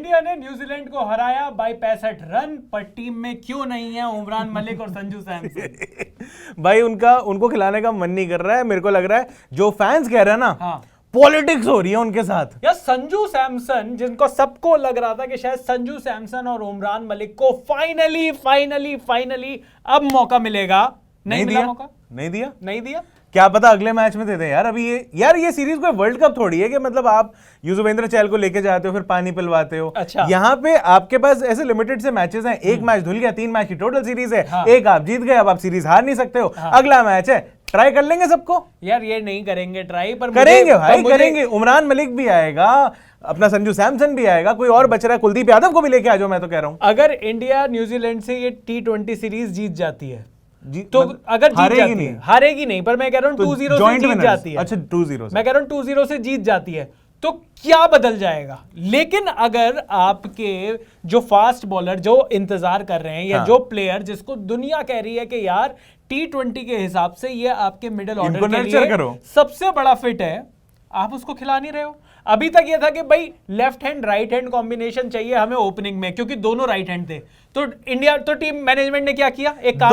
India ने New Zealand को हराया बाय 65 रन, पर टीम में क्यों नहीं है उमरान मलिक और संजू सैमसन? भाई उनको खिलाने का मन नहीं कर रहा है। मेरे को लग रहा है जो फैंस कह रहे हैं ना, हाँ, पॉलिटिक्स हो रही है उनके साथ। या संजू सैमसन, जिनको सबको लग रहा था कि शायद संजू सैमसन और उमरान मलिक को फाइनली अब मौका मिलेगा, नहीं मिला मौका, नहीं दिया। क्या पता अगले मैच में दे दे यार। अभी ये सीरीज कोई वर्ल्ड कप थोड़ी है कि मतलब आप युजवेंद्र चहल को लेके जाते हो फिर पानी पिलवाते हो। अच्छा। यहाँ पे आपके पास ऐसे लिमिटेड से मैचेस हैं, एक मैच धुल गया, 3 मैच की टोटल सीरीज है। हाँ। एक आप जीत गए, अब आप सीरीज हार नहीं सकते हो। हाँ। अगला मैच है, ट्राई कर लेंगे सबको। यार ये नहीं करेंगे ट्राई, पर करेंगे भाई, करेंगे। उमरान मलिक भी आएगा, अपना संजू सैमसन भी आएगा, कोई और बच रहा है, कुलदीप यादव को भी लेके आ जाओ। मैं तो कह रहा हूं अगर इंडिया न्यूजीलैंड से ये T20 सीरीज जीत जाती है तो अगर जीत जाती है, हारेगी नहीं, पर मैं कह रहा हूं 2-0 से जीत जाती है। अच्छा 2-0 मैं कह रहा हूं 2-0 से जीत जाती है तो क्या बदल जाएगा। लेकिन अगर आपके जो फास्ट बॉलर जो इंतजार कर रहे हैं या जो प्लेयर जिसको दुनिया कह रही है कि यार T20 के हिसाब से ये आपके मिडिल ऑर्डर के लिए सबसे बड़ा फिट है, आप उसको खिला नहीं रहे हो। अभी तक ये था कि भाई left hand right hand combination चाहिए हमें ओपनिंग में, क्योंकि दोनों राइट हैंड थे। तो इंडिया तो टीम मैनेजमेंट ने क्या किया, एक काम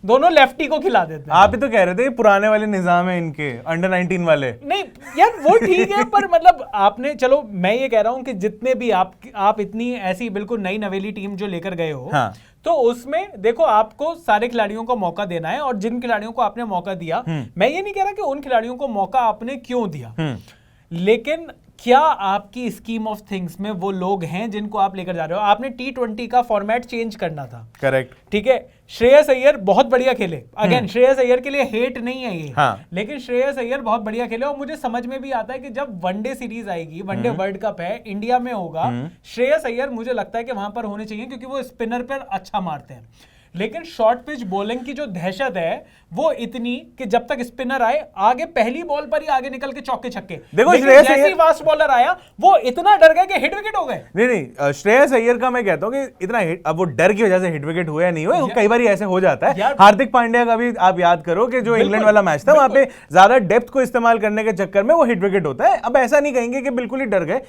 दोनों लेफ्टी को खिला देते हैं। आप ही तो कह रहे थे पुराने वाले निजाम है इनके, अंडर 19 वाले। नहीं यार वो ठीक है, पर मतलब आपने, चलो मैं ये कह रहा हूं कि जितने भी आप इतनी ऐसी बिल्कुल नई नवेली टीम जो लेकर गए हो, हाँ। तो उसमें देखो आपको सारे खिलाड़ियों को मौका देना है, और जिन खिलाड़ियों को आपने मौका दिया, मैं ये नहीं कह रहा कि उन खिलाड़ियों को मौका आपने क्यों दिया, लेकिन क्या आपकी स्कीम ऑफ थिंग्स में वो लोग हैं जिनको आप लेकर जा रहे हो। आपने T20 का फॉर्मेट चेंज करना था, करेक्ट, ठीक है। श्रेयस अय्यर बहुत बढ़िया खेले, अगेन श्रेयस अय्यर के लिए हेट नहीं है ये, हाँ। लेकिन श्रेयस अय्यर बहुत बढ़िया खेले, और मुझे समझ में भी आता है कि जब वनडे सीरीज आएगी, वनडे वर्ल्ड कप है, इंडिया में होगा, श्रेयस अय्यर मुझे लगता है कि वहां पर होने चाहिए, क्योंकि वो स्पिनर पर अच्छा मारते हैं। लेकिन शॉर्ट पिच बॉलिंग की जो दहशत है वो इतनी कि जब तक स्पिनर आए आगे, पहली बॉल पर ही आगे निकल के चौके छक्के। देखो श्रेयस अय्यर फास्ट बॉलर आया, वो इतना डर गए कि हिट विकेट हो गए। नहीं श्रेयस अय्यर का मैं कहता हूं कि इतना हिट, अब वो डर की वजह से हिट विकेट हुआ या नहीं हुआ, कई बार ऐसे हो जाता है। हार्दिक पांड्या का भी आप याद करो कि जो इंग्लैंड वाला मैच था, वहां पे ज्यादा डेप्थ को इस्तेमाल करने के चक्कर में वो हिट विकेट होता है। अब ऐसा नहीं कहेंगे कि बिल्कुल ही डर गए।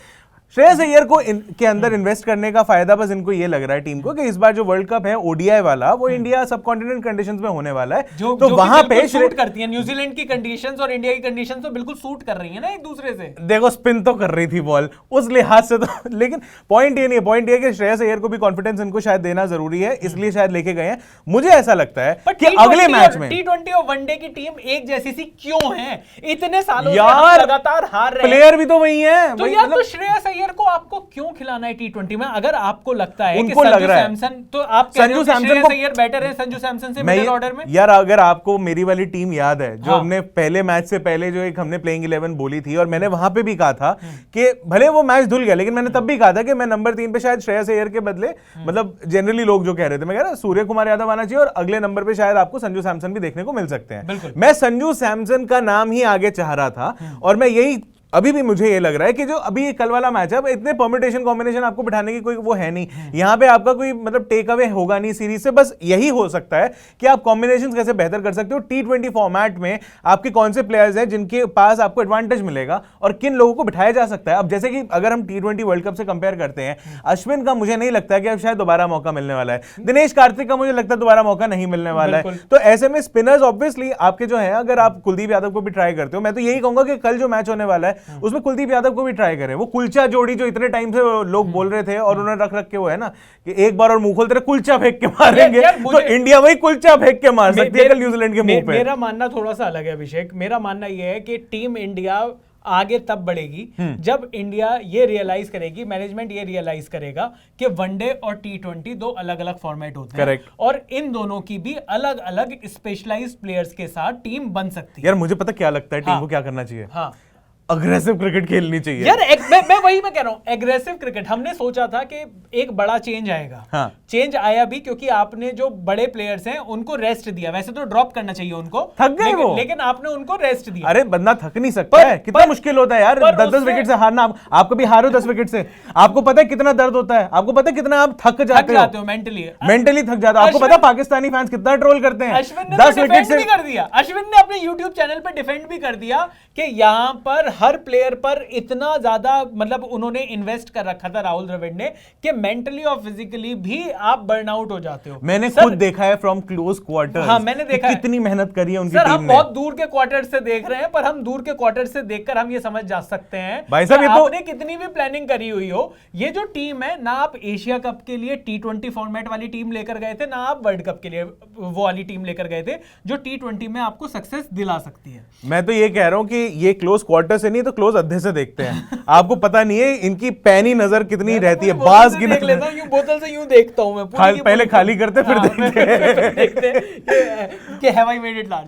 श्रेयस अय्यर को के अंदर इन्वेस्ट करने का फायदा बस इनको ये लग रहा है टीम को कि इस बार जो वर्ल्ड कप है ओडीआई वाला, वो इंडिया सब कॉन्टिनेंट कंडीशंस में होने वाला है, तो वहां पे सूट करती है न्यूजीलैंड की कंडीशंस और इंडिया की कंडीशंस तो बिल्कुल सूट कर रही है ना एक दूसरे से। देखो स्पिन तो कर रही थी बॉल उस लिहाज से तो, लेकिन पॉइंट ये नहीं है, पॉइंट ये कि श्रेयस अय्यर को भी कॉन्फिडेंस इनको शायद देना जरूरी है, इसलिए शायद लेके गए हैं। मुझे ऐसा लगता है कि अगले मैच में T20 और वनडे की टीम एक जैसी सी क्यों है, इतने सालों से लगातार हार रहे हैं, प्लेयर भी तो वही है, तो यार तो श्रेयस अय्यर को आपको क्यों खिलाना है T20 में? अगर आपको लगता है कि संजू सैमसन, तो आप कह रहे हो कि श्रेयस अय्यर बेटर है संजू सैमसन से मिडिल ऑर्डर में। यार अगर आपको मेरी वाली टीम याद है जो हमने पहले मैच से पहले जो एक हमने प्लेइंग 11 बोली थी, और मैंने वहां पे भी कहा था कि भले वो मैच धुल गया, लेकिन मैंने तब भी कहा था कि मैं नंबर 3 पे शायद श्रेयस अय्यर के बदले, मतलब जनरली लोग जो कह रहे थे, मैं कह रहा सूर्य कुमार यादव आना चाहिए, और अगले नंबर पे शायद आपको संजू सैमसन भी देखने को मिल सकते हैं। मैं संजू सैमसन का नाम ही आगे चाह रहा था, और मैं यही अभी भी मुझे ये लग रहा है कि जो अभी कल वाला मैच है, इतने परम्यूटेशन कॉम्बिनेशन आपको बिठाने की कोई वो है नहीं, यहाँ पे आपका कोई मतलब टेक अवे होगा नहीं सीरीज से। बस यही हो सकता है कि आप कॉम्बिनेशंस कैसे बेहतर कर सकते हो। T20 फॉर्मेट में आपके कौन से प्लेयर्स हैं जिनके पास आपको एडवांटेज मिलेगा, और किन लोगों को बिठाया जा सकता है। अब जैसे कि अगर हम T20 वर्ल्ड कप से कंपेयर करते हैं, अश्विन का मुझे नहीं लगता है कि अब शायद दोबारा मौका मिलने वाला है, दिनेश कार्तिक का मुझे लगता है दोबारा मौका नहीं मिलने वाला है। तो ऐसे में स्पिनर्स ऑब्वियसली आपके जो है, अगर आप कुलदीप यादव को भी ट्राई करते हो, मैं तो यही कहूंगा कि कल जो मैच होने वाला है उसमें कुलदीप यादव को भी ट्राई करें। वो कुलचा जोड़ी जो इतने टाइम से लोग बोल रहे थे, और उन्होंने रख के वो है ना कि एक बार और मुंह खोलते रहे कुलचा फेंक के मारेंगे, तो इंडिया वही कुलचा फेंक के मार सकती है कल न्यूजीलैंड के मुंह पे। मेरा मानना थोड़ा सा अलग है अभिषेक। मेरा मानना यह है कि टीम इंडिया आगे तब बढ़ेगी जब इंडिया ये रियलाइज करेगी, मैनेजमेंट ये रियलाइज करेगा कि वनडे और T20 दो अलग अलग फॉर्मेट होते हैं, और इन दोनों की भी अलग अलग स्पेशलाइज्ड प्लेयर्स के साथ टीम बन सकती है। यार मुझे पता क्या लगता है टीम को क्या करना चाहिए, अग्रेसिव क्रिकेट खेलनी चाहिए यार। मैं वही मैं कह रहा हूं, एग्रेसिव क्रिकेट। हमने सोचा था कि एक बड़ा चेंज आएगा, हाँ। चेंज आया भी, क्योंकि आपने जो बड़े प्लेयर्स हैं उनको रेस्ट दिया। वैसे तो ड्रॉप करना चाहिए उनको, थक गए वो, लेकिन आपने उनको रेस्ट दिया। अरे बंदा थक नहीं सकता है, कितना मुश्किल होता है यार 10-10 विकेट से हारना। आप कभी हारो 10 विकेट से, आपको पता है कितना दर्द होता है, आपको पता है कितना आप थक जाते हो मेंटली थक जाते हो। आपको पता है पाकिस्तानी फैंस कितना ट्रोल करते हैं। 10 विकेट से कर दिया, अश्विन ने अपने यूट्यूब चैनल पर डिफेंड भी कर दिया कि यहां पर हर प्लेयर पर इतना ज्यादा मतलब उन्होंने इन्वेस्ट कर रखा था राहुल द्रविड़ ने कि मेंटली और फिजिकली भी आप बर्नआउट हो जाते हो। मैंने खुद देखा है फ्रॉम क्लोज क्वार्टर। हाँ, मैंने देखा है कितनी मेहनत करी है उनकी सर, टीम हम ने। बहुत दूर के क्वार्टर से देख रहे हैं, पर हम दूर के क्वार्टर से देखकर हम ये समझ जा सकते हैं भाई साहब, ये तो आपने कितनी भी प्लानिंग करी हुई हो, ये जो टीम है ना, आप एशिया कप के लिए T20 फॉर्मेट वाली टीम लेकर गए थे, ना आप वर्ल्ड कप के लिए वो वाली टीम लेकर गए थे जो T20 में आपको सक्सेस दिला सकती है। मैं तो ये कह रहा हूं कि ये क्लोज क्वार्टर से नहीं तो क्लोज अद्धे से देखते हैं। आपको पता नहीं है इनकी पैनी नजर कितनी रहती है, बाज की देख लेता हूं, यूं बोतल से यूं देखता हूं मैं पहले खाली करते फिर देखते कि have I made it large.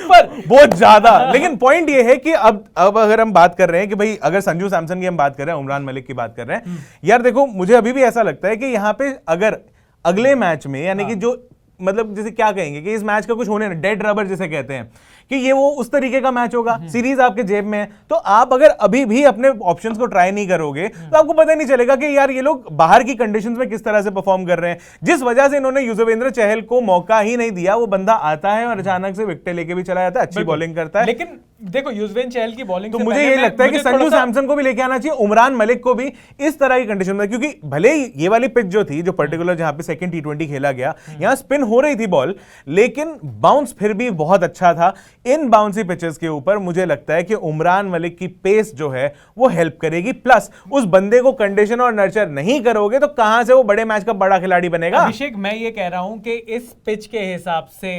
पर बहुत ज्यादा। लेकिन पॉइंट ये है कि अब अगर हम बात कर रहे हैं कि भाई अगर संजू सैमसन की हम बात कर रहे हैं, उमरान मलिक की बात कर रहे हैं, यार देखो मुझे अभी भी ऐसा लगता है कि यहाँ पे अगर अगले मैच में यानी कि जो मतलब जैसे क्या कहेंगे कि इस मैच का कुछ होने ना, डेड रबर जिसे कहते हैं कि ये वो उस तरीके का मैच होगा, सीरीज आपके जेब में है, तो आप अगर अभी भी अपने ऑप्शंस को ट्राई नहीं करोगे तो आपको पता नहीं चलेगा कि यार ये लोग बाहर की कंडीशंस में किस तरह से परफॉर्म कर रहे हैं। जिस वजह से इन्होंने युजवेंद्र चहल को मौका ही नहीं दिया, वो बंदा आता है और अचानक से विकेट लेके भी चला जाता है, अच्छी बॉलिंग करता है। लेकिन देखो युजवेंद्र चहल की बॉलिंग तो मुझे ये लगता है कि संजू सैमसन को भी लेके आना चाहिए, उमरान मलिक को भी इस तरह की कंडीशन में, क्योंकि भले ही ये वाली पिच जो थी, जो पर्टिकुलर जहां पे सेकंड T20 खेला गया, यहां स्पिन हो रही थी बॉल, लेकिन बाउंस फिर भी बहुत अच्छा था। इन बाउंसी पिचेस के ऊपर मुझे लगता है कि उमरान मलिक की पेस जो है वो हेल्प करेगी, प्लस उस बंदे को कंडीशन और नर्चर नहीं करोगे तो कहां से वो बड़े मैच का बड़ा खिलाड़ी बनेगा। अभिषेक, मैं ये कह रहा हूं कि इस पिच के हिसाब से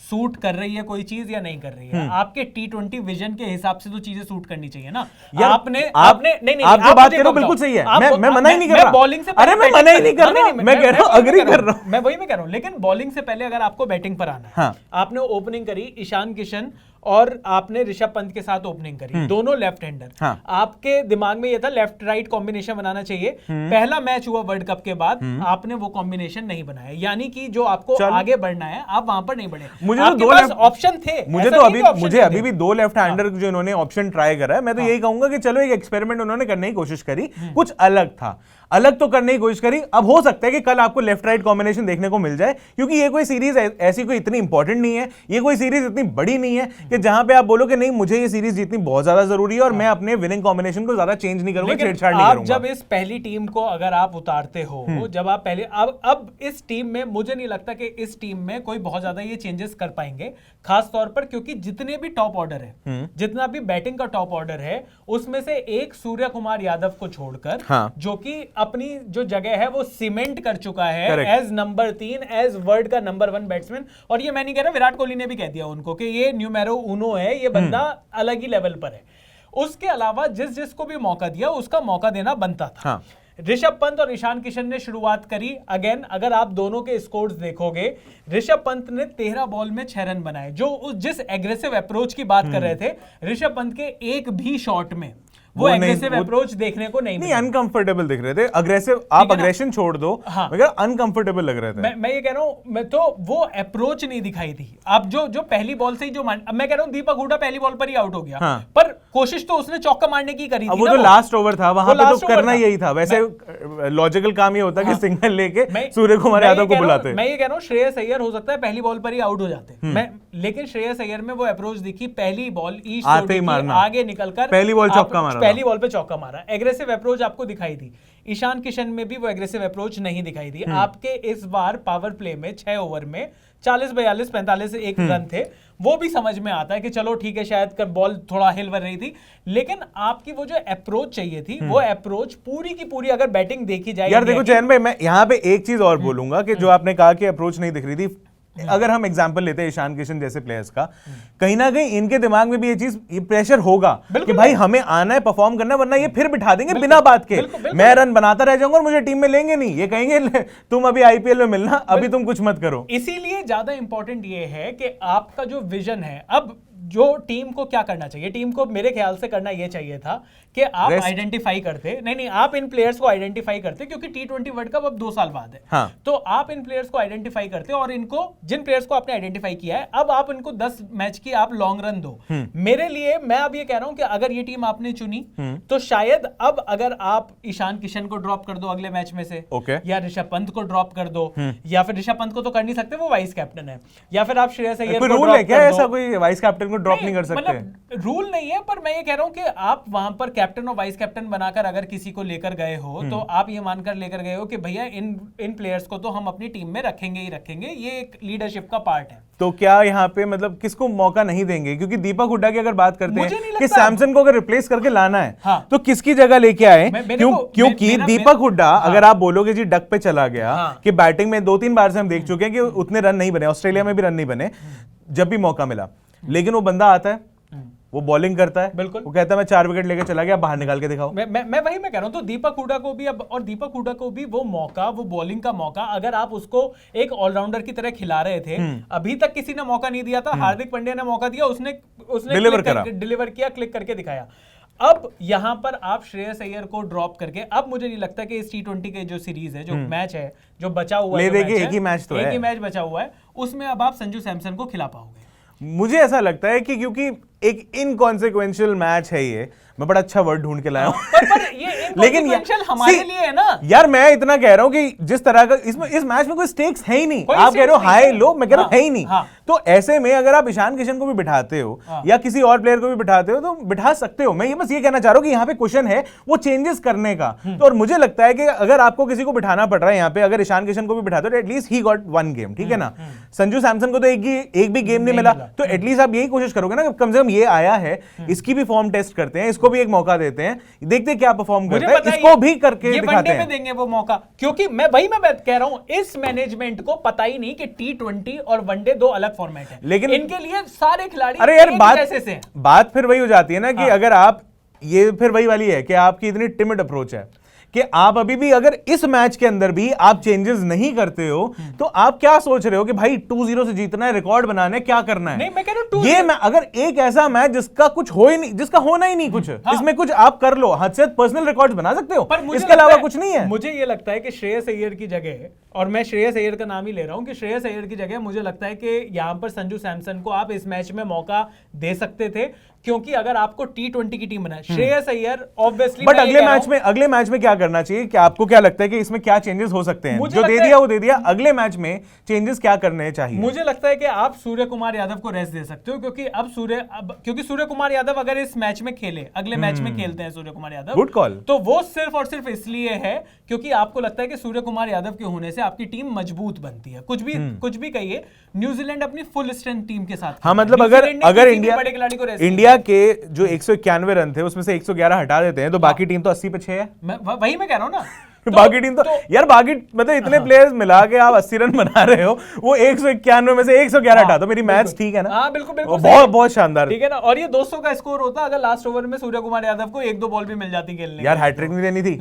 सूट कर रही है कोई चीज या नहीं कर रही है, आपके T20 विजन के हिसाब से तो चीजें सूट करनी चाहिए ना। आपने नहीं आप जो बात कर रहे हो बिल्कुल सही है, मैं मना ही नहीं कर रहा, बॉलिंग से अरे मैं मना ही नहीं कर रहा, मैं कह रहा हूं अग्री कर रहा हूं, मैं वही मैं कह रहा हूं। लेकिन बॉलिंग से पहले अगर आपको बैटिंग पर आना है, आपने ओपनिंग करी ईशान किशन और आपने ऋषभ पंत के साथ ओपनिंग करी, दोनों लेफ्ट हैंडर। आपके दिमाग में ये था लेफ्ट राइट कॉम्बिनेशन बनाना चाहिए। पहला मैच हुआ वर्ल्ड कप के बाद, आपने वो कॉम्बिनेशन नहीं बनाया, यानी कि जो आपको आगे बढ़ना है आप वहां पर नहीं बढ़े। मुझे तो दो ऑप्शन थे, मुझे अभी भी दो लेफ्ट हैंडर जो इन्होंने ऑप्शन ट्राई करा है, मैं तो यही कहूंगा कि चलो एक एक्सपेरिमेंट उन्होंने करने की कोशिश करी, कुछ अलग था, अलग तो करने की कोशिश करी। अब हो सकता है कि कल आपको लेफ्ट राइट कॉम्बिनेशन देखने को मिल जाए, क्योंकि ये कोई सीरीज ऐसी कोई इतनी इंपॉर्टेंट नहीं है, ये कोई सीरीज इतनी बड़ी नहीं है कि जहां पे आप बोलो कि नहीं मुझे ये सीरीज जीतनी बहुत ज्यादा जरूरी है और मैं अपने विनिंग कॉम्बिनेशन को ज्यादा चेंज नहीं करूंगा, छेड़छाड़ नहीं करूंगा। जब इस पहली टीम को अगर आप उतारते हो, जब आप पहले अब इस टीम में मुझे नहीं लगता कि इस टीम में कोई बहुत ज्यादा ये चेंजेस कर पाएंगे, खास तौर पर क्योंकि जितने भी टॉप ऑर्डर है, जितना भी बैटिंग का टॉप ऑर्डर है, उसमें से एक सूर्य कुमार यादव को छोड़कर, जो कि अपनी जो जगह है वो सीमेंट कर चुका है एज नंबर 3, एज वर्ल्ड का नंबर 1 बैट्समैन। और ये मैं नहीं कह रहा, विराट कोहली ने भी कह दिया उनको कि ये न्यूमेरो उनो है, ये बंदा अलग ही लेवल पर है। उसके अलावा जिसको भी मौका दिया उसका मौका देना बनता था। ऋषभ पंत और ईशान किशन ने शुरुआत करी। अगेन अगर आप दोनों के स्कोर्स देखोगे, ऋषभ पंत ने 13 बॉल में 6 रन बनाए। जो जिस एग्रेसिव अप्रोच की बात कर रहे थे, ऋषभ पंत के एक भी शॉट में वो एग्रेसिव अप्रोच देखने को नहीं अनकंफर्टेबल दिख रहे थे। अग्रेसिव, आप अग्रेशन छोड़ दो, मगर अनकंफर्टेबल लग रहे थे। मैं ये कह रहा हूं, मैं तो वो अप्रोच नहीं दिखाई थी। आप जो पहली बॉल से ही जो मैं कह रहा हूं दीपक हुडा पहली बॉल पर ही आउट हो गया, पर कोशिश तो उसने चौका मारने की करी थी। वो तो लास्ट ओवर था, वहां पे तो करना यही था। वैसे लॉजिकल काम ये होता कि सिंगल लेके सूर्य कुमार यादव को बुलाते। मैं ये कह रहा हूं श्रेयस अय्यर हो सकता है पहली बॉल पर ही आउट हो जाते, लेकिन श्रेयस अय्यर में वो अप्रोच दिखी, पहली बॉल आगे निकलकर पहली बॉल चौका मारा, पहली बॉल पे चौका मारा। एग्रेसिव अप्रोच आपको दिखाई थी। ईशान किशन में भी वो एग्रेसिव अप्रोच नहीं दिखाई दी। आपके इस बार पावर प्ले में 6 ओवर में 40, 42, 45 एक रन थे। वो भी समझ में आता है कि चलो ठीक है, शायद कर बॉल थोड़ा हिल रही थी, लेकिन आपकी वो जो अप्रोच चाहिए थी, वो अप्रोच पूरी की पूरी अगर बैटिंग देखी जाए। यार देखो चैन भाई, मैं यहाँ पे एक चीज और बोलूंगा कि जो आपने कहा कि अप्रोच नहीं दिख रही थी, अगर हम एग्जांपल लेते हैं ईशान किशन जैसे प्लेयर्स का, कहीं ना कहीं इनके दिमाग में भी ये प्रेशर होगा कि भाई हमें आना है, परफॉर्म करना, वरना ये फिर बिठा देंगे बिना बात के। मैं रन बनाता रह जाऊंगा और मुझे टीम में लेंगे नहीं, ये कहेंगे तुम अभी आईपीएल में मिलना, अभी तुम कुछ मत करो। इसीलिए ज्यादा इंपॉर्टेंट ये है कि आपका जो विजन है, अब जो टीम को क्या करना चाहिए, टीम को मेरे ख्याल से करना यह चाहिए था कि आप आइडेंटिफाई करते, नहीं आप इन प्लेयर्स को आइडेंटिफाई करते, क्योंकि T20 वर्ल्ड कप अब 2 साल बाद है। हाँ। तो आप इन प्लेयर्स को आइडेंटिफाई करते और इनको, जिन प्लेयर्स को आपने आइडेंटिफाई किया है, अब आप इनको 10 मैच की आप लॉन्ग रन दो। मेरे लिए, मैं अब ये कह रहा हूं कि अगर ये टीम आपने चुनी तो शायद अब अगर आप ईशान किशन को ड्रॉप कर दो अगले मैच में से, या ऋषभ पंत को ड्रॉप कर दो, या फिर ऋषभ पंत को तो कर नहीं सकते, वो वाइस कैप्टन है, या फिर आप श्रेयस अय्यर को ड्रॉप कर दो। क्या ऐसा कोई वाइस कैप्टन को ड्रॉप नहीं कर सकते? मतलब रूल नहीं है, पर मैं ये कह रहा हूं कि आप वहां पर कैप्टन और वाइस कैप्टन बनाकर अगर किसी को लेकर गए हो तो आप ये मानकर लेकर गए हो कि भैया इन प्लेयर्स को तो हम अपनी टीम में रखेंगे ही रखेंगे, ये एक लीडरशिप का पार्ट है। तो क्या यहाँ पे मतलब किसको मौका नहीं देंगे? क्योंकि दीपक हुड्डा की अगर बात करते हैं कि सैमसन को अगर रिप्लेस करके लाना है, हाँ, तो किसकी जगह लेके आए? क्योंकि दीपक हुड्डा, अगर आप बोलोगे जी डक पे चला गया, कि बैटिंग में 2-3 बार से हम देख चुके हैं कि उतने रन नहीं बने, ऑस्ट्रेलिया में भी रन नहीं बने जब भी मौका मिला, लेकिन वो बंदा आता है, वो बॉलिंग करता है, बिल्कुल, वो कहता है मैं 4 विकेट लेके चला गया, बाहर निकाल के दिखाओ। मैं वही मैं कह रहा हूं, तो दीपक हुड्डा को भी अब, और दीपक हुड्डा को भी वो मौका, वो बॉलिंग का मौका, अगर आप उसको एक ऑलराउंडर की तरह खिला रहे थे, अभी तक किसी ने मौका नहीं दिया था, हार्दिक पांड्या ने मौका दिया, उसने डिलीवर किया, क्लिक करके दिखाया। अब यहां पर आप श्रेयस अय्यर को ड्रॉप करके, अब मुझे नहीं लगता कि इस T20 के जो सीरीज है, जो मैच है, जो बचा हुआ है, एक ही मैच बचा हुआ है, उसमें अब आप संजू सैमसन को खिला पाओगे? मुझे ऐसा लगता है कि क्योंकि एक इनकॉन्सिक्वेंशियल मैच है ये, मैं बड़ा अच्छा वर्ड ढूंढ के लाया हूं लेकिन हमारे लिए है ना यार, मैं इतना कह रहा हूं कि जिस तरह का इस मैच में कोई स्टेक्स है ही नहीं। आप कह रहे हो हाई लो, मैं कह रहा हूं है ही नहीं। तो ऐसे में अगर आप ईशान किशन को भी बिठाते हो या किसी और प्लेयर को भी बिठाते हो तो बिठा सकते हो। मैं ये बस ये कहना चाह रहा हूं कि यहाँ पे क्वेश्चन है वो चेंजेस करने का। तो और मुझे लगता है कि अगर आपको किसी को बिठाना पड़ रहा है यहाँ पे, अगर ईशान किशन को भी बिठाते हो तो एटलीस्ट ही गॉट 1 गेम, ठीक है ना। संजू सैमसन को तो एक भी गेम नहीं मिला, तो एटलीस्ट आप यही कोशिश करोगे ना, कम से कम ये आया है, इसकी भी फॉर्म टेस्ट करते हैं, इसको भी एक मौका देते हैं, देखते क्या परफॉर्म करता है, इसको भी करके दिखाते हैं। देंगे वो मौका, क्योंकि मैं कह रहा हूं, इस मैनेजमेंट को पता ही नहीं कि T20 और वनडे 2 अलग फॉर्मेट है, लेकिन इनके लिए सारे खिलाड़ी, अरे यार बात फिर वही हो जाती है ना कि अगर आप, ये फिर वही वाली है कि आपकी इतनी टिमिड अप्रोच है कि आप अभी भी अगर इस मैच के अंदर भी आप चेंजेस नहीं करते हो तो आप क्या सोच रहे हो कि भाई 2-0 से जीतना है, रिकॉर्ड बनाना है, क्या करना है? नहीं, मैं कह रहा हूं ये अगर एक ऐसा मैच जिसका कुछ हो ही नहीं, जिसका होना ही नहीं कुछ, इसमें कुछ आप कर लो, हद से पर्सनल रिकॉर्ड बना सकते हो, पर इसके अलावा कुछ नहीं है। मुझे ये लगता है कि श्रेयस अय्यर की जगह, और मैं श्रेयस अय्यर का नाम ही ले रहा हूं, कि श्रेयस अय्यर की जगह मुझे लगता है कि यहां पर संजू सैमसन को आप इस मैच में मौका दे सकते थे, क्योंकि अगर आपको T20 की टीम बनाए, श्रेयस अय्यर ऑब्वियसली, बट अगले मैच में क्या करना चाहिए? कि आपको क्या लगता है कि इसमें क्या चेंजेस हो सकते हैं? जो दे दिया वो दे दिया, अगले मैच में चेंजेस क्या करने चाहिए? मुझे लगता है कि आप सूर्य कुमार यादव को रेस्ट दे सकते हो, क्योंकि सूर्य कुमार यादव अगर इस मैच में खेले, अगले मैच में खेलते हैं सूर्य कुमार यादव, गुड कॉल, तो वो सिर्फ और सिर्फ इसलिए है क्योंकि आपको लगता है कि सूर्य कुमार यादव के होने से आपकी टीम मजबूत बनती है। कुछ भी कहिए, न्यूजीलैंड अपनी फुल स्ट्रेंथ टीम के साथ, हाँ, मतलब अगर इंडिया के जो 191 रन थे उसमें से 111 हटा देते हैं तो बाकी टीम तो 80 पे 6 है। वही मैं कह रहा हूं ना। बाकी टीम तो यार, बाकी मतलब इतने प्लेयर्स मिला के आप 80 रन बना रहे हो, वो 191 में से 111 हटा दो, मेरी मैच ठीक है ना? हाँ, बिल्कुल बहुत शानदार, ठीक है ना। और ये 200 का स्कोर होता अगर लास्ट ओवर में सूर्य कुमार यादव को 1-2 बॉल भी मिल जाती खेलने। यार हैट्रिक नहीं देनी थी?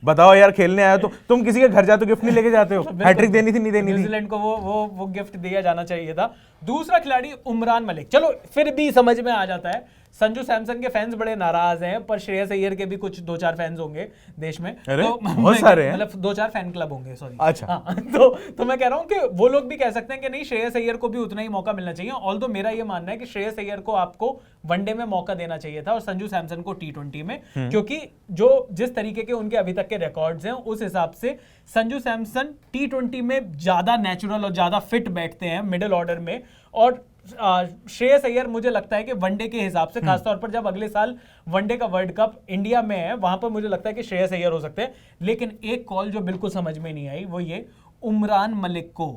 बताओ यार, खेलने आया तो तुम किसी के घर जाते हो गिफ्ट नहीं लेके जाते हो? हैट्रिक देनी थी, नहीं देनी थी? न्यूजीलैंड को वो गिफ्ट दिया जाना चाहिए था। दूसरा खिलाड़ी उमरान मलिक, चलो फिर भी समझ में आ जाता है। संजू सैमसन के फैंस बड़े नाराज हैं, पर श्रेयस अय्यर के भी कुछ 2-4 फैंस होंगे देश में, तो बहुत सारे हैं, मतलब 2-4 फैन क्लब होंगे, सॉरी। अच्छा, हाँ, तो मैं कह रहा हूं कि वो लोग भी कह सकते हैं कि नहीं, श्रेयस अय्यर को भी उतना ही मौका मिलना चाहिए। ऑल्दो मेरा ये मानना है कि श्रेयस अय्यर को आपको वनडे में मौका देना चाहिए था और संजू सैमसन को T20 में, क्योंकि जिस तरीके के उनके अभी तक के रिकॉर्ड्स हैं उस हिसाब से संजू सैमसन T20 में ज्यादा नेचुरल और ज्यादा फिट बैठते हैं मिडिल ऑर्डर में। और श्रेयस अय्यर मुझे लगता है कि वनडे के हिसाब से, खासतौर पर जब अगले साल वनडे का वर्ल्ड कप इंडिया में है, वहां पर मुझे लगता है कि श्रेयस अय्यर हो सकते हैं। लेकिन एक कॉल जो बिल्कुल समझ में नहीं आई वो ये, उमरान मलिक को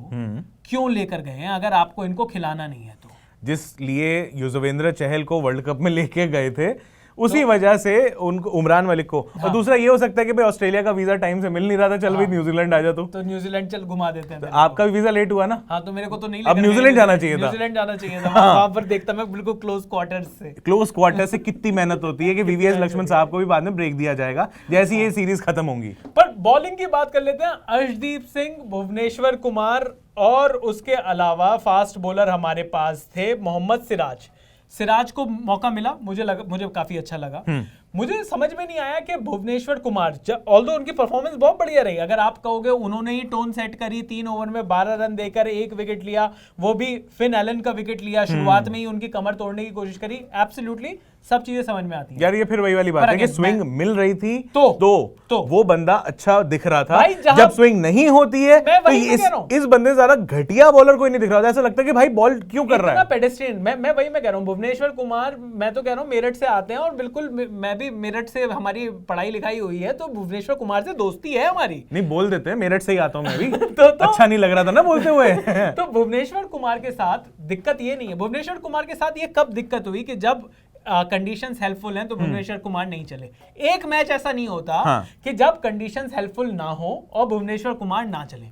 क्यों लेकर गए हैं अगर आपको इनको खिलाना नहीं है तो? जिस लिए युजवेंद्र चहल को वर्ल्ड कप में लेके गए थे उसी वजह से उनको, उमरान मलिक को। हाँ। और दूसरा ये हो सकता है कि भाई ऑस्ट्रेलिया का वीजा टाइम से मिल नहीं रहा था, चल भाई न्यूजीलैंड आ जा, तो न्यूजीलैंड चल घुमा देते हैं। तो आपका भी वीजा लेट हुआ ना? हाँ, तो मेरे को तो नहीं, अब न्यूजीलैंड जाना चाहिए था। न्यूजीलैंड जाना चाहिए था। वहां पर देखता मैं बिल्कुल क्लोज क्वार्टर से कितनी मेहनत होती है कि वीवीएस लक्ष्मण साहब को भी बाद में ब्रेक दिया जाएगा जैसी ये सीरीज खत्म होंगी। पर बॉलिंग की बात कर लेते हैं। अर्शदीप सिंह, भुवनेश्वर कुमार और उसके अलावा फास्ट बॉलर हमारे पास थे मोहम्मद सिराज को मौका मिला, मुझे काफी अच्छा लगा। मुझे समझ में नहीं आया कि भुवनेश्वर कुमार, ऑल्दो उनकी परफॉर्मेंस बहुत बढ़िया रही, अगर आप कहोगे उन्होंने ही टोन सेट करी, 3 ओवर में 12 रन देकर 1 विकेट लिया, वो भी फिन एलन का विकेट लिया, शुरुआत में ही उनकी कमर तोड़ने की कोशिश करी, एब्सोल्युटली सब चीजें समझ में आती हैं। यार ये फिर वही वाली बात है कि स्विंग मिल रही थी तो वो बंदा अच्छा दिख रहा था, भाई जब स्विंग नहीं होती है तो इस बंदे से ज्यादा घटिया बॉलर कोई नहीं दिख रहा था। ऐसा लगता है कि भाई बॉल क्यों कर रहा है पेडेस्ट्रियन। मैं कह रहा हूँ भुवनेश्वर कुमार, मैं तो कह रहा हूँ मेरठ से आते हैं और बिल्कुल मैं भी मेरठ से हमारी पढ़ाई लिखाई हुई है, तो भुवनेश्वर कुमार से दोस्ती है हमारी। नहीं बोल देते हैं, मेरठ से ही आता हूँ मैं भी। तो अच्छा नहीं लग रहा था ना बोलते हुए। तो भुवनेश्वर कुमार के साथ दिक्कत ये नहीं है, भुवनेश्वर कुमार के साथ ये कब दिक्कत हुई कि जब कंडीशंस हेल्पफुल हैं तो भुवनेश्वर कुमार नहीं चले। एक मैच ऐसा नहीं होता कि जब कंडीशंस हेल्पफुल ना हो और भुवनेश्वर कुमार ना चले।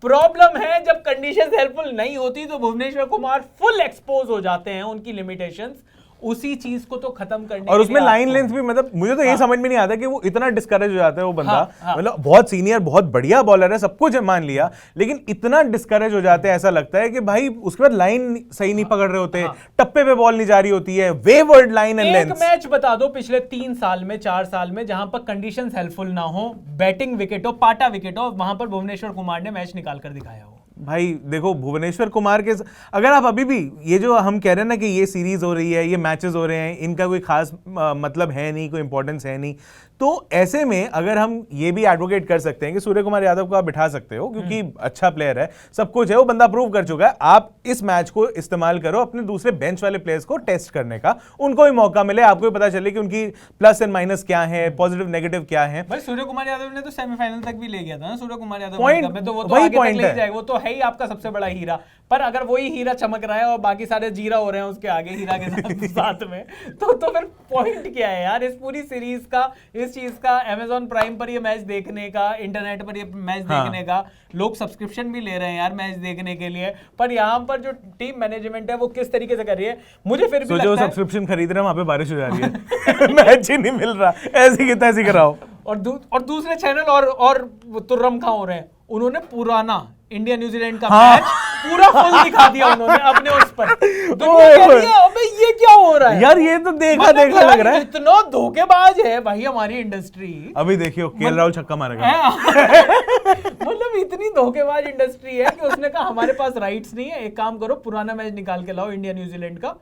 प्रॉब्लम है जब कंडीशंस हेल्पफुल नहीं होती तो भुवनेश्वर कुमार फुल एक्सपोज हो जाते हैं उनकी लिमिटेशंस, उसी चीज को तो खत्म करने और उसमें लाइन लेंथ भी, मतलब मुझे तो ये समझ में नहीं आता कि वो इतना डिस्करेज हो जाता है वो बंदा। मतलब बहुत सीनियर बहुत बढ़िया बॉलर है, सब कुछ मान लिया, लेकिन इतना डिस्करेज हो जाते हैं, ऐसा लगता है कि भाई उसके बाद लाइन सही नहीं पकड़ रहे होते, टप्पे पे बॉल नहीं जा रही होती है, वेवर्ड लाइन एंड लेंथ। एक मैच बता दो पिछले 3 साल में 4 साल में जहां पर कंडीशंस हेल्पफुल ना हो, बैटिंग विकेट हो, पाटा विकेट हो, वहां पर भुवनेश्वर कुमार ने मैच निकाल कर दिखाया हो। भाई देखो भुवनेश्वर कुमार के अगर आप अभी भी ये जो हम कह रहे हैं ना कि ये सीरीज हो रही है, ये मैचेस हो रहे हैं, इनका कोई खास मतलब है नहीं, कोई इंपॉर्टेंस है नहीं, तो ऐसे में अगर हम ये भी एडवोकेट कर सकते हैं कि सूर्य कुमार यादव को आप बिठा सकते हो क्योंकि अच्छा प्लेयर है, सब कुछ है, वो बंदा प्रूव कर चुका है, आप इस मैच को इस्तेमाल करो अपने दूसरे बेंच वाले प्लेयर्स को टेस्ट करने का, उनको भी मौका मिले, आपको भी पता चले कि उनकी प्लस एंड माइनस क्या है, पॉजिटिव नेगेटिव क्या है। भाई सूर्य कुमार यादव ने तो सेमीफाइनल तक भी ले गया था ना, सूर्य कुमार यादव पॉइंट तो वो तो आगे तक ले जाएगा, वो तो है ही आपका सबसे बड़ा हीरा। पर अगर वही हीरा चमक रहा है और बाकी सारे जीरा हो रहे हैं उसके आगे हीरा के साथ में, तो फिर पॉइंट क्या है यार इस पूरी सीरीज का, इस चीज का? अमेज़न प्राइम पर ये मैच देखने का, इंटरनेट पर ये मैच देखने का, लोग सब्सक्रिप्शन भी ले रहे हैं यार मैच देखने के लिए, पर यहाँ पर जो टीम मैनेजमेंट है वो किस तरीके से कर रही है, मुझे फिर भी जो सब्सक्रिप्शन खरीद रहे हैं वहां पे बारिश हो जा रही है। मैच ही नहीं मिल रहा, ऐसी की तैसी कराओ। और दूसरे चैनल और तुर्रम खां हो रहे हैं, उन्होंने पुराना इंडिया न्यूजीलैंड का मैच पूरा फुल दिखा दिया उन्होंने अपने उस पर। अबे ये क्या हो रहा है यार, ये तो देखा लग रहा है। इतना धोखेबाज है भाई हमारी इंडस्ट्री। अभी देखियो केएल राहुल छक्का मारेगा। मतलब इतनी धोखेबाज इंडस्ट्री है कि उसने कहा हमारे पास राइट्स नहीं है, एक काम करो पुराना मैच निकाल के लाओ इंडिया न्यूजीलैंड का,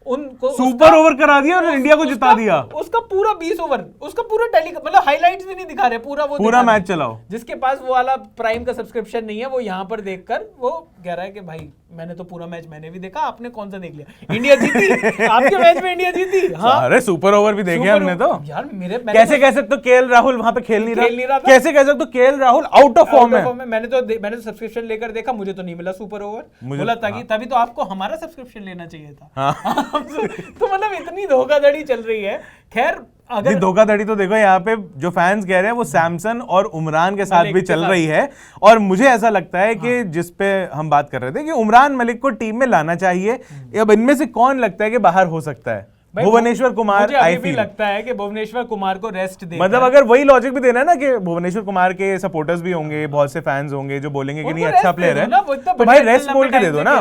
उनको सुपर ओवर करा दिया और इंडिया को जिता दिया। उसका पूरा 20 ओवर, उसका पूरा मतलब हाइलाइट्स भी नहीं दिखा रहे, पूरा मैच चलाओ। जिसके पास वो वाला प्राइम का सब्सक्रिप्शन नहीं है वो यहाँ पर देखकर वो कह रहा है कि भाई मैंने तो पूरा मैच मैंने भी देखा, आपने कौन सा देख लिया? इंडिया जीती, आपके मैच में इंडिया जीती। हाँ अरे सुपर ओवर भी देखे हमने तो। यार कैसे कह सकते हो केएल राहुल वहां पे खेल नहीं रहा? कैसे कह सकते हो KL Rahul out of form है? मैंने तो सब्सक्रिप्शन लेकर देखा, मुझे तो नहीं मिला सुपर ओवर, बोला तभी तो आपको हमारा सब्सक्रिप्शन लेना चाहिए था। तो मतलब इतनी धोखाधड़ी चल रही है। खैर अगर धोखाधड़ी तो देखो यहाँ पे जो फैंस कह रहे हैं वो सैमसन और उमरान के साथ भी चल रही है, और मुझे ऐसा लगता है कि जिस पे हम बात कर रहे थे कि उमरान मलिक को टीम में लाना चाहिए। अब इनमें से कौन लगता है कि बाहर हो सकता है? भुवनेश्वर कुमार। मुझे अभी भी लगता है कि भुवनेश्वर कुमार को रेस्ट दे, मतलब अगर वही लॉजिक भी देना है ना कि भुवनेश्वर कुमार के सपोर्टर्स भी होंगे, बहुत से फैंस होंगे जो बोलेंगे कि नहीं अच्छा प्लेयर है, तो भाई रेस्ट बोल के दे दो ना।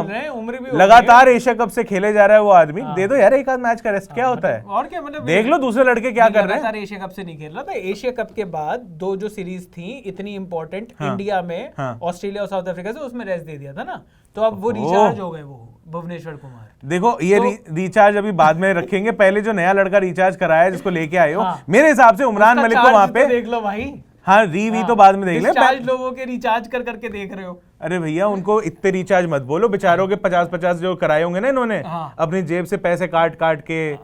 लगातार एशिया कप से खेले जा रहा है वो आदमी, दे दो यार एक आध मैच का रेस्ट, क्या होता है? और क्या, मतलब देख लो दूसरे लड़के क्या कर रहे हैं। एशिया कप से नहीं खेल रहा था, एशिया कप के बाद 2 जो सीरीज थी इतनी इंपॉर्टेंट इंडिया में, ऑस्ट्रेलिया और साउथ अफ्रीका से, उसमें रेस्ट दे दिया था ना, तो अब वो रिचार्ज हो गए वो भुवनेश्वर कुमार। देखो ये रिचार्ज अभी बाद में रखेंगे, पहले जो नया लड़का रिचार्ज कराया जिसको लेके आए हो, मेरे हिसाब से उमरान मलिक को वहां पे देख लो भाई। हाँ री तो बाद में देख ले, चार्ज लोगों के रिचार्ज करके देख रहे हो। अरे भैया उनको इतने रिचार्ज मत बोलो, बेचारों के 50-50 जो कराए होंगे ना इन्होंने, अपनी जेब से पैसे काट के,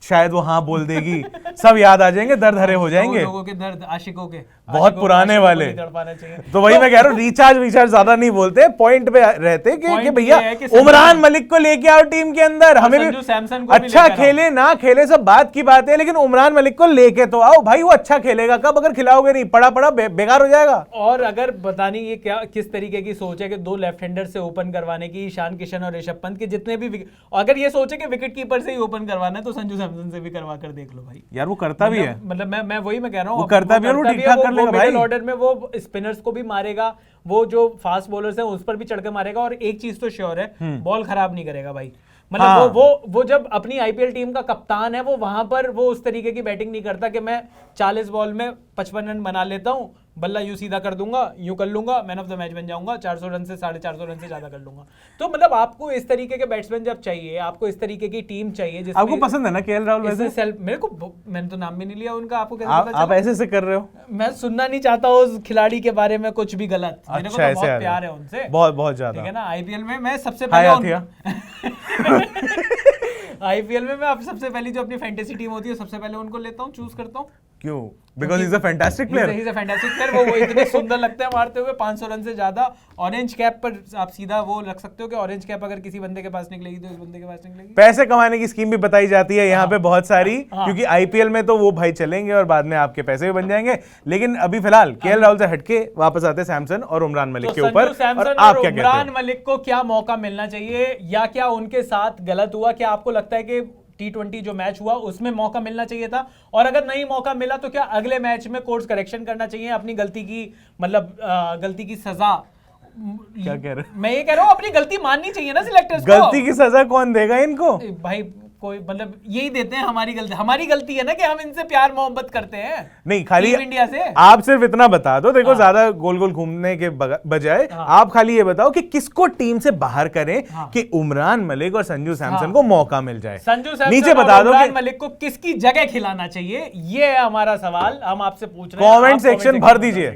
शायद वो हाँ बोल देगी, सब याद आ जाएंगे, दर्द हरे हो जाएंगे, लोगों के दर्द, आशिकों के बहुत पुराने वाले। तो वही मैं कह रहा हूँ, रिचार्ज ज्यादा नहीं बोलते, पॉइंट पे रहते कि भैया उमरान मलिक को लेके आओ टीम के अंदर, हमें भी अच्छा खेले ना खेले सब बात की बात है, लेकिन उमरान मलिक को लेके तो आओ भाई, वो अच्छा खेलेगा कब? अगर खिलाओगे नहीं, पड़ा बेकार हो जाएगा। और अगर पता नहीं ये क्या किस तरीके की सोच है कि 2 लेफ्ट हैंडर से ओपन करवाने की, ईशान किशन और ऋषभ पंत के जितने भी, अगर ये सोचे कि विकेट कीपर से ही ओपन करवाना है तो संजू सैमसन से भी करवा कर देख लो भाई। यार वो करता भी है, मतलब मैं वही मैं कह रहा हूँ, वो करता भी है, वो ठीक ठाक कर लेगा भाई। ऑर्डर में वो स्पिनर्स को भी मारेगा, वो जो फास्ट बॉलर्स हैं उस पर भी चढ़कर मारेगा, और एक चीज तो श्योर है, बॉल खराब नहीं करेगा भाई। मतलब हाँ। वो जब अपनी आईपीएल टीम का कप्तान है, वो वहां पर वो उस तरीके की बैटिंग नहीं करता कि मैं 40 बॉल में 55 रन बना लेता हूं, बल्ला यूं सीधा कर दूंगा, यूं कर लूंगा, मैन ऑफ द मैच बन जाऊंगा, 400 रन से 450 रन से ज्यादा कर लूंगा। तो मतलब आपको इस तरीके के बैट्समैन जब चाहिए, आपको इस तरीके की टीम चाहिए जिसमें आपको पसंद है ना केएल राहुल? वैसे मेरे को, मैंने तो नाम भी नहीं लिया उनका, आपको कैसे पता आप ऐसे से कर रहे हो? मैं सुनना नहीं चाहता उस खिलाड़ी के बारे में कुछ भी गलत। मेरे को तो बहुत प्यार है उनसे, बहुत ज्यादा, ठीक है ना। आईपीएल में मैं सबसे आईपीएल में मैं अब सबसे पहले जो अपनी फैंटेसी टीम होती है सबसे पहले उनको लेता हूँ, चूज करता हूँ। क्यों? Because is a fantastic player. He is a fantastic player. वो इतने सुंदर लगते हैं मारते हुए 500 रन से ज्यादा। ऑरेंज कैप पर आप सीधा वो रख सकते हो कि ऑरेंज कैप अगर किसी बंदे के पास निकलेगी तो इस बंदे के पास निकलेगी। पैसे कमाने की स्कीम भी बताई जाती है यहाँ पे बहुत सारी, क्योंकि आईपीएल में तो वो भाई चलेंगे और बाद में आपके पैसे भी बन जाएंगे। लेकिन अभी फिलहाल केएल राहुल से हटके वापस आते हैं सैमसन और उमरान मलिक के ऊपर। और आप क्या कहते हैं? उमरान मलिक को क्या मौका मिलना चाहिए, या क्या उनके साथ गलत हुआ? क्या आपको लगता है कि T20 जो मैच हुआ उसमें मौका मिलना चाहिए था? और अगर नहीं मौका मिला तो क्या अगले मैच में कोर्स करेक्शन करना चाहिए, अपनी गलती की मतलब गलती की सजा? क्या कह रहे? मैं ये कह रहा हूँ अपनी गलती माननी चाहिए ना सिलेक्टर्स को। गलती की सजा कौन देगा इनको? भाई कोई मतलब यही देते हैं, हमारी गलती है ना कि हम इनसे प्यार मोहब्बत करते हैं। नहीं, खाली इंडिया से आप सिर्फ इतना बता दो, देखो ज्यादा गोल गोल घूमने के बजाय आप खाली ये बताओ कि किसको टीम से बाहर करें कि उमरान मलिक और संजू सैमसन को मौका मिल जाए। संजू सैमसन नीचे बता दो उमरान मलिक को किसकी जगह खिलाना चाहिए, ये है हमारा सवाल, हम आपसे पूछ रहे हैं। कमेंट सेक्शन भर दीजिए।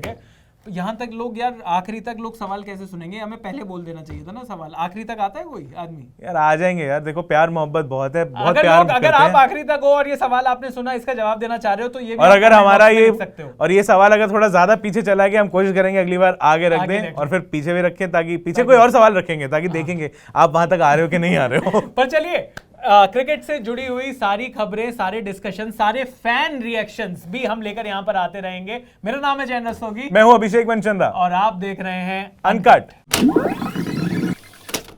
यहाँ तक लोग यार आखिरी तक लोग सवाल कैसे सुनेंगे? हमें पहले बोल देना चाहिए था ना सवाल। आखिरी तक आता है कोई आदमी? यार आ जाएंगे यार, देखो प्यार मोहब्बत बहुत है, बहुत अगर प्यार करते अगर आप हैं। आखिरी तक हो और ये सवाल आपने सुना, इसका जवाब देना चाह रहे हो तो ये भी और अगर हमारा लिख ये सकते हो। और ये सवाल अगर थोड़ा ज्यादा पीछे चला गया, हम कोशिश करेंगे अगली बार आगे रख दें और फिर पीछे भी रखें, ताकि पीछे कोई और सवाल रखेंगे ताकि देखेंगे आप वहां तक आ रहे हो कि नहीं आ रहे हो। पर चलिए, क्रिकेट से जुड़ी हुई सारी खबरें, सारे डिस्कशन, सारे फैन रिएक्शंस भी हम लेकर यहां पर आते रहेंगे। मेरा नाम है जयन रस्तोगी, मैं हूं अभिषेक मनचंदा और आप देख रहे हैं अनकट।